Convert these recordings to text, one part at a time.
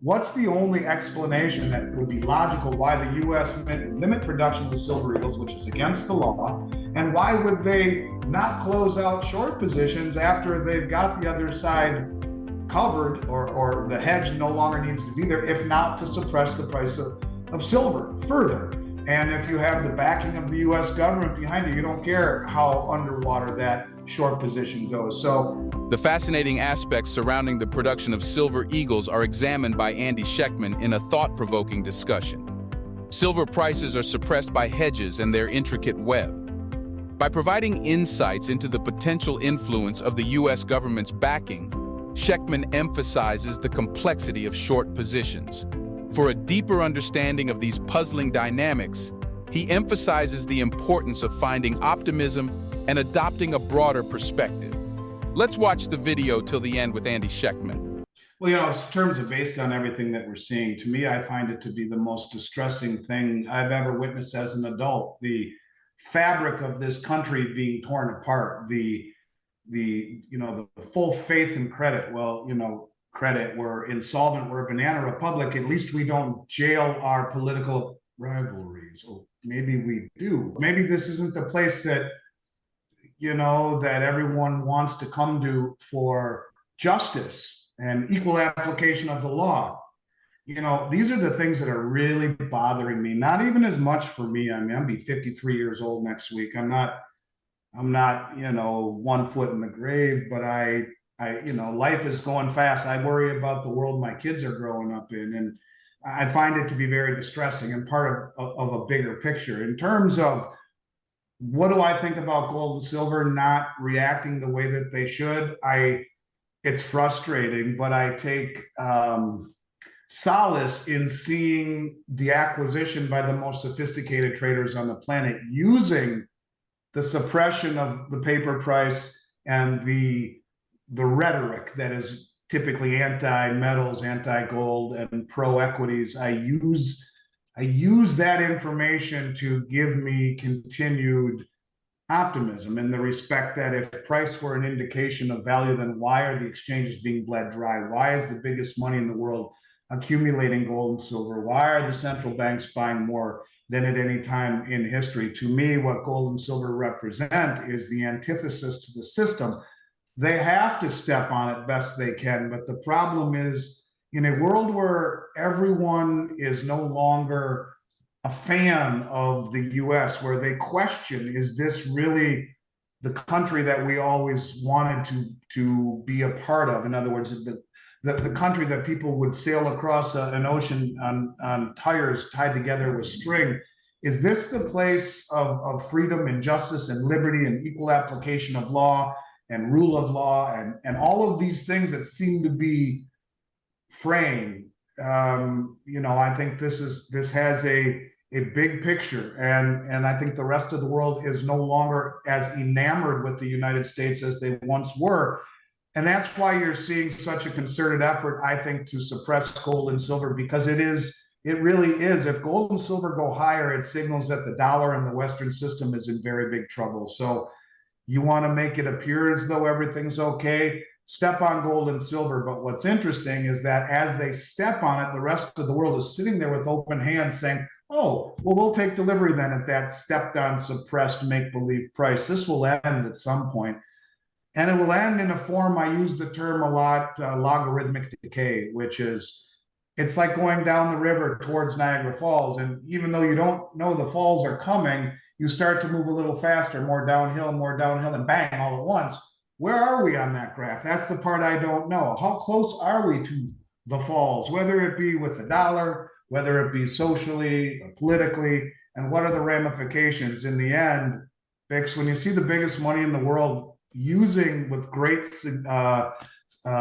what's the only explanation that would be logical why the U.S. limit production of the silver eagles, which is against the law, and why would they not close out short positions after they've got the other side covered, or the hedge no longer needs to be there, if not to suppress the price of silver further? And if you have the backing of the U.S. government behind you, you don't care how underwater that short position goes. So the fascinating aspects surrounding the production of silver eagles are examined by Andy Schectman in a thought-provoking discussion. Silver prices are suppressed by hedges and their intricate web. By providing insights into the potential influence of the U.S. government's backing, Schectman emphasizes the complexity of short positions. For a deeper understanding of these puzzling dynamics, he emphasizes the importance of finding optimism and adopting a broader perspective. Let's watch the video till the end with Andy Schectman. Well, in terms of based on everything that we're seeing, to me, I find it to be the most distressing thing I've ever witnessed as an adult. The fabric of this country being torn apart, the full faith and credit. Well, credit, we're insolvent, we're a banana republic. At least we don't jail our political rivalries. Or maybe we do. Maybe this isn't the place that that everyone wants to come to for justice and equal application of the law. These are the things that are really bothering me. Not even as much for me. I mean, I'll be 53 years old next week. I'm not 1 foot in the grave, but I life is going fast. I worry about the world my kids are growing up in, and I find it to be very distressing and part of a bigger picture. In terms of what do I think about gold and silver not reacting the way that they should, it's frustrating, but I take solace in seeing the acquisition by the most sophisticated traders on the planet using the suppression of the paper price and the rhetoric that is typically anti-metals, anti-gold, and pro-equities. I use that information to give me continued optimism in the respect that if price were an indication of value, then why are the exchanges being bled dry? Why is the biggest money in the world accumulating gold and silver? Why are the central banks buying more than at any time in history? To me, what gold and silver represent is the antithesis to the system. They have to step on it best they can. But the problem is, in a world where everyone is no longer a fan of the US, where they question, is this really the country that we always wanted to be a part of? In other words, the country that people would sail across an ocean on tires tied together with string. Is this the place of freedom and justice and liberty and equal application of law and rule of law and all of these things that seem to be fraying? I think this has a big picture, and I think the rest of the world is no longer as enamored with the United States as they once were. And that's why you're seeing such a concerted effort, I think, to suppress gold and silver, because it really is. If gold and silver go higher, it signals that the dollar and the Western system is in very big trouble. So you want to make it appear as though everything's okay, step on gold and silver. But what's interesting is that as they step on it, the rest of the world is sitting there with open hands saying, oh, well, we'll take delivery then at that stepped on, suppressed, make-believe price. This will end at some point. And it will end in a form, I use the term a lot, logarithmic decay, which is, it's like going down the river towards Niagara Falls. And even though you don't know the falls are coming, you start to move a little faster, more downhill, and bang, all at once. Where are we on that graph? That's the part I don't know. How close are we to the falls, whether it be with the dollar, whether it be socially or politically, and what are the ramifications? In the end, Bix, when you see the biggest money in the world using with great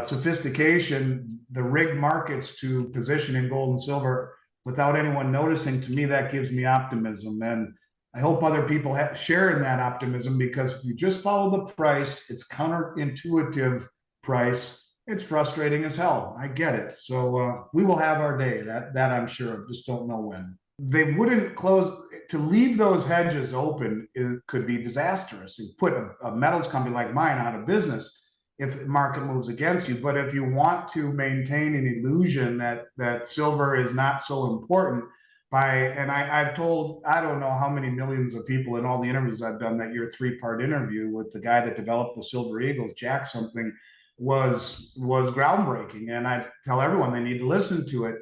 sophistication the rigged markets to position in gold and silver without anyone noticing, to me, that gives me optimism. And I hope other people share in that optimism, because if you just follow the price, it's counterintuitive price. It's frustrating as hell. I get it. So we will have our day. That I'm sure of. Just don't know when. They wouldn't close. To leave those hedges open, it could be disastrous. You put a metals company like mine out of business. if the market moves against you. But if you want to maintain an illusion that silver is not so important, I've told, I don't know how many millions of people in all the interviews I've done, that your 3-part interview with the guy that developed the Silver Eagles, Jack something, was groundbreaking. And I tell everyone they need to listen to it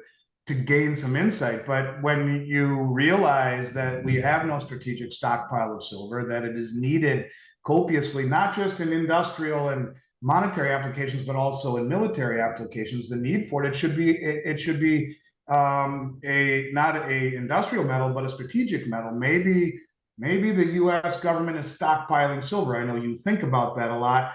to gain some insight. But when you realize that we have no strategic stockpile of silver, that it is needed copiously, not just in industrial and monetary applications, but also in military applications, the need for it, it should be a not a industrial metal, but a strategic metal. Maybe the U.S. government is stockpiling silver. I know you think about that a lot.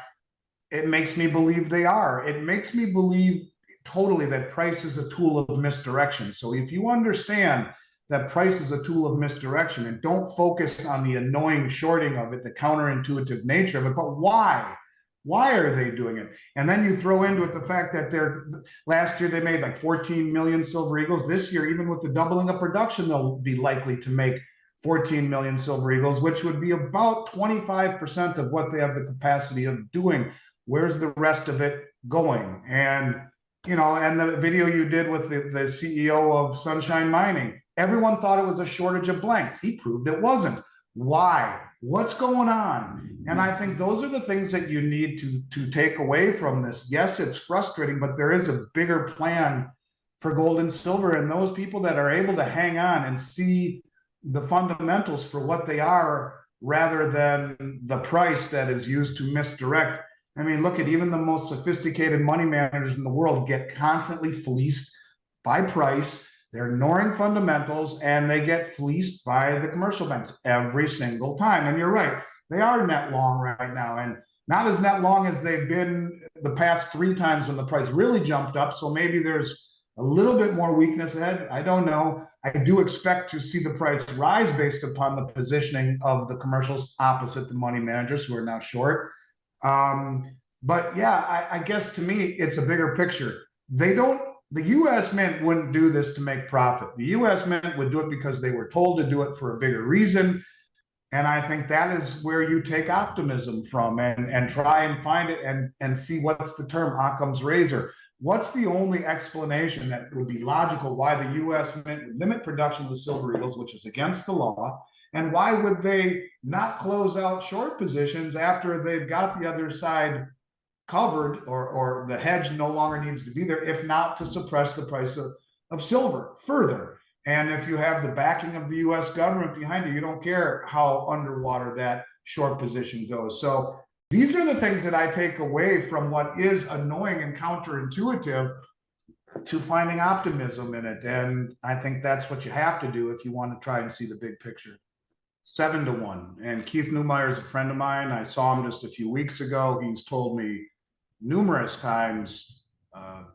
It makes me believe they are. It makes me believe totally that price is a tool of misdirection. So if you understand that price is a tool of misdirection and don't focus on the annoying shorting of it, the counterintuitive nature of it, but why? Why are they doing it? And then you throw into it the fact that last year they made like 14 million Silver Eagles. This year, even with the doubling of production, they'll be likely to make 14 million Silver Eagles, which would be about 25% of what they have the capacity of doing. Where's the rest of it going? And and the video you did with the CEO of Sunshine Mining, everyone thought it was a shortage of blanks. He proved it wasn't. Why? What's going on? And I think those are the things that you need to take away from this. Yes, it's frustrating, but there is a bigger plan for gold and silver. And those people that are able to hang on and see the fundamentals for what they are, rather than the price that is used to misdirect. I mean, look at even the most sophisticated money managers in the world get constantly fleeced by price. They're ignoring fundamentals, and they get fleeced by the commercial banks every single time. And you're right, they are net long right now, and not as net long as they've been the past 3 times when the price really jumped up. So maybe there's a little bit more weakness ahead. I don't know. I do expect to see the price rise based upon the positioning of the commercials opposite the money managers who are now short. But yeah, I guess to me, it's a bigger picture. The U.S. Mint wouldn't do this to make profit. The U.S. Mint would do it because they were told to do it for a bigger reason. And I think that is where you take optimism from, and try and find it and see what's the term, Occam's razor. What's the only explanation that would be logical why the U.S. Mint would limit production of the Silver Eagles, which is against the law? And why would they not close out short positions after they've got the other side covered, or the hedge no longer needs to be there, if not to suppress the price of silver further? And if you have the backing of the U.S. government behind you, you don't care how underwater that short position goes. So these are the things that I take away from what is annoying and counterintuitive to finding optimism in it. And I think that's what you have to do if you want to try and see the big picture. 7-1. And Keith Neumeyer is a friend of mine. I saw him just a few weeks ago. He's told me numerous times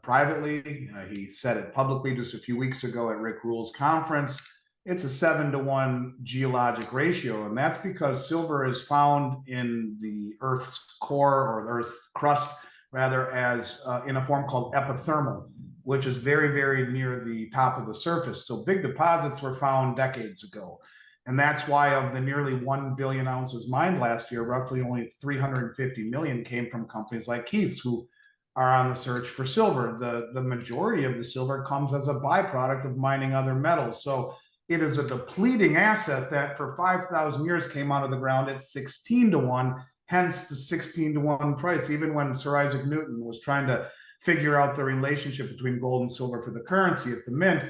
privately. He said it publicly just a few weeks ago at Rick Rule's conference. It's a 7-to-1 geologic ratio, and that's because silver is found in the Earth's core, or the Earth's crust, rather, as in a form called epithermal, which is very, very near the top of the surface. So big deposits were found decades ago. And that's why of the nearly 1 billion ounces mined last year, roughly only 350 million came from companies like Keith's, who are on the search for silver. The majority of the silver comes as a byproduct of mining other metals. So it is a depleting asset that for 5,000 years came out of the ground at 16-to-1, hence the 16-to-1 price. Even when Sir Isaac Newton was trying to figure out the relationship between gold and silver for the currency at the mint,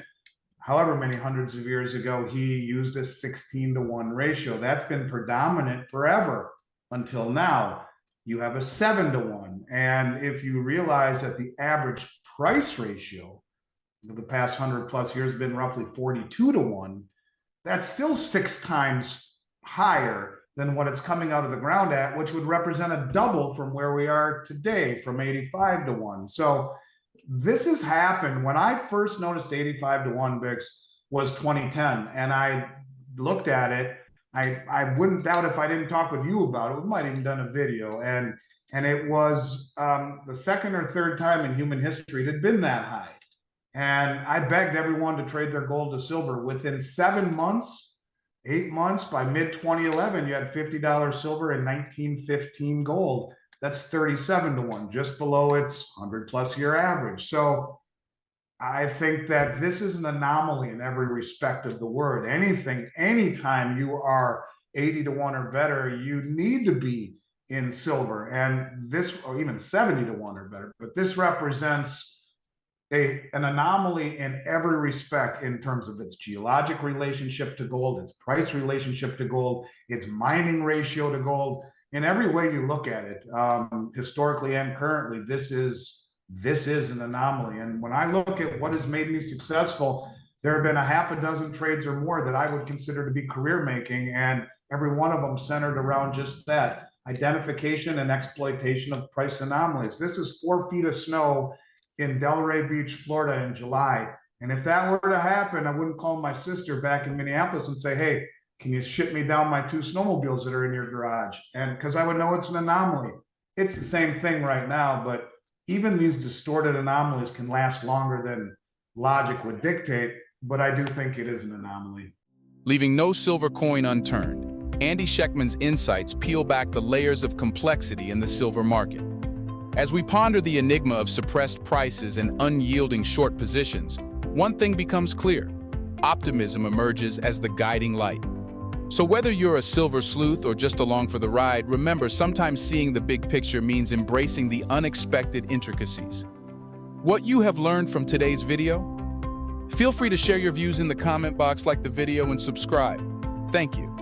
however many hundreds of years ago, he used a 16-to-1 ratio. That's been predominant forever until now. You have a 7-to-1. And if you realize that the average price ratio of the past 100 plus years has been roughly 42-to-1, that's still 6 times higher than what it's coming out of the ground at, which would represent a double from where we are today, from 85-to-1. So this has happened. When I first noticed 85-to-1 Bix was 2010, and I looked at it. I wouldn't doubt if I didn't talk with you about it. We might have even done a video, and it was the second or third time in human history it had been that high. And I begged everyone to trade their gold to silver. Within 7 months, 8 months, by mid-2011, you had $50 silver and 1915 gold. that's 37 to 1, just below its 100+ year average. So I think that this is an anomaly in every respect of the word. Anytime you are 80 to 1 or better, you need to be in silver, and this, or even 70 to 1 or better. But this represents an anomaly in every respect, in terms of its geologic relationship to gold, its price relationship to gold, its mining ratio to gold. In every way you look at it, historically and currently, this is an anomaly. And when I look at what has made me successful, there have been a half a dozen trades or more that I would consider to be career making, and every one of them centered around just that: identification and exploitation of price anomalies. This is 4 feet of snow in Delray Beach, Florida in July. And if that were to happen, I wouldn't call my sister back in Minneapolis and say, hey, can you ship me down my 2 snowmobiles that are in your garage? And because I would know it's an anomaly. It's the same thing right now, but even these distorted anomalies can last longer than logic would dictate, but I do think it is an anomaly. Leaving no silver coin unturned, Andy Schectman's insights peel back the layers of complexity in the silver market. As we ponder the enigma of suppressed prices and unyielding short positions, one thing becomes clear: optimism emerges as the guiding light. So whether you're a silver sleuth or just along for the ride, remember, sometimes seeing the big picture means embracing the unexpected intricacies. What you have learned from today's video? Feel free to share your views in the comment box, like the video, and subscribe. Thank you.